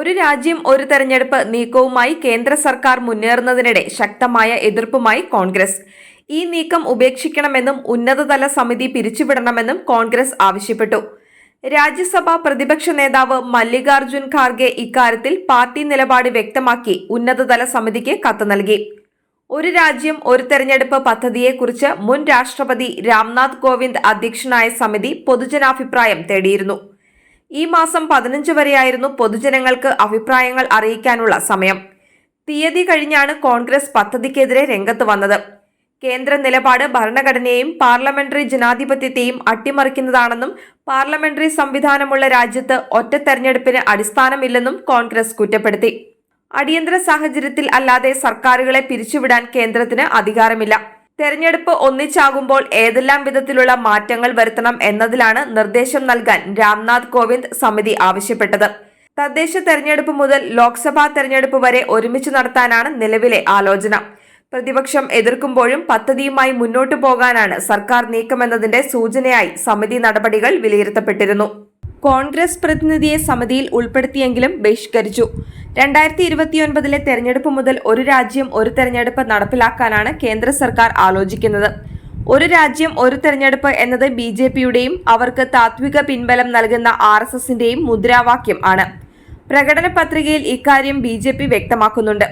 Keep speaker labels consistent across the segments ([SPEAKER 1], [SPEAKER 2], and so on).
[SPEAKER 1] ഒരു രാജ്യം ഒരു തെരഞ്ഞെടുപ്പ് നീക്കവുമായി കേന്ദ്ര സർക്കാർ മുന്നേറുന്നതിനിടെ ശക്തമായ എതിർപ്പുമായി കോൺഗ്രസ്. ഈ നീക്കം ഉപേക്ഷിക്കണമെന്നും ഉന്നതതല സമിതി പിരിച്ചുവിടണമെന്നും കോൺഗ്രസ് ആവശ്യപ്പെട്ടു. രാജ്യസഭാ പ്രതിപക്ഷ നേതാവ് മല്ലികാർജുൻ ഖാർഗെ ഇക്കാര്യത്തിൽ പാർട്ടി നിലപാട് വ്യക്തമാക്കി ഉന്നതതല സമിതിക്ക് കത്ത് നൽകി. ഒരു രാജ്യം ഒരു തെരഞ്ഞെടുപ്പ് പദ്ധതിയെക്കുറിച്ച് മുൻ രാഷ്ട്രപതി രാംനാഥ് കോവിന്ദ് അധ്യക്ഷനായ സമിതി പൊതുജനാഭിപ്രായം തേടിയിരുന്നു. ഈ മാസം 15 വരെയായിരുന്നു പൊതുജനങ്ങൾക്ക് അഭിപ്രായങ്ങൾ അറിയിക്കാനുള്ള സമയം. തീയതി കഴിഞ്ഞാണ് കോൺഗ്രസ് പദ്ധതിക്കെതിരെ രംഗത്ത് വന്നത്. കേന്ദ്ര നിലപാട് ഭരണഘടനയെയും പാർലമെന്ററി ജനാധിപത്യത്തെയും അട്ടിമറിക്കുന്നതാണെന്നും പാർലമെന്ററി സംവിധാനമുള്ള രാജ്യത്ത് ഒറ്റ തെരഞ്ഞെടുപ്പിന് അടിസ്ഥാനമില്ലെന്നും കോൺഗ്രസ് കുറ്റപ്പെടുത്തി. അടിയന്തര സാഹചര്യത്തിൽ അല്ലാതെ സർക്കാരുകളെ പിരിച്ചുവിടാൻ കേന്ദ്രത്തിന് അധികാരമില്ല. തെരഞ്ഞെടുപ്പ് ഒന്നിച്ചാകുമ്പോൾ ഏതെല്ലാം വിധത്തിലുള്ള മാറ്റങ്ങൾ വരുത്തണം എന്നതിലാണ് നിർദ്ദേശം നൽകാൻ രാംനാഥ് കോവിന്ദ് സമിതി ആവശ്യപ്പെട്ടത്. തദ്ദേശ തെരഞ്ഞെടുപ്പ് മുതൽ ലോക്സഭാ തെരഞ്ഞെടുപ്പ് വരെ ഒരുമിച്ച് നടത്താനാണ് നിലവിലെ ആലോചന. പ്രതിപക്ഷം എതിർക്കുമ്പോഴും പദ്ധതിയുമായി മുന്നോട്ടു പോകാനാണ് സർക്കാർ നീക്കമെന്നതിന്റെ സൂചനയായി സമിതി നടപടികൾ വിലയിരുത്തപ്പെട്ടിരുന്നു. കോൺഗ്രസ് പ്രതിനിധിയെ സമിതിയിൽ ഉൾപ്പെടുത്തിയെങ്കിലും ബഹിഷ്കരിച്ചു. 2029 തെരഞ്ഞെടുപ്പ് മുതൽ ഒരു രാജ്യം ഒരു തെരഞ്ഞെടുപ്പ് നടപ്പിലാക്കാനാണ് കേന്ദ്ര സർക്കാർ ആലോചിക്കുന്നത്. ഒരു രാജ്യം ഒരു തെരഞ്ഞെടുപ്പ് എന്നത് BJPയുടെയും അവർക്ക് താത്വിക പിൻബലം നൽകുന്ന RSSന്റെയും മുദ്രാവാക്യം ആണ്. പ്രകടന പത്രികയിൽ ഇക്കാര്യം BJP വ്യക്തമാക്കുന്നുണ്ട്.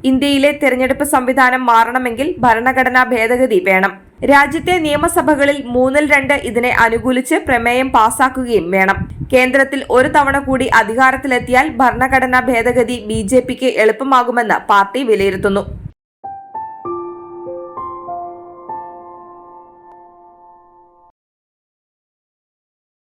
[SPEAKER 1] ഇന്ത്യയിലെ തെരഞ്ഞെടുപ്പ് സംവിധാനം മാറണമെങ്കിൽ ഭരണഘടനാ ഭേദഗതി വേണം. രാജ്യത്തെ നിയമസഭകളിൽ 2/3 ഇതിനെ അനുകൂലിച്ച് പ്രമേയം പാസാക്കുകയും വേണം. കേന്ദ്രത്തിൽ ഒരു തവണ കൂടി അധികാരത്തിലെത്തിയാൽ ഭരണഘടനാ ഭേദഗതി BJPക്ക് എളുപ്പമാകുമെന്ന് പാർട്ടി വിലയിരുത്തുന്നു.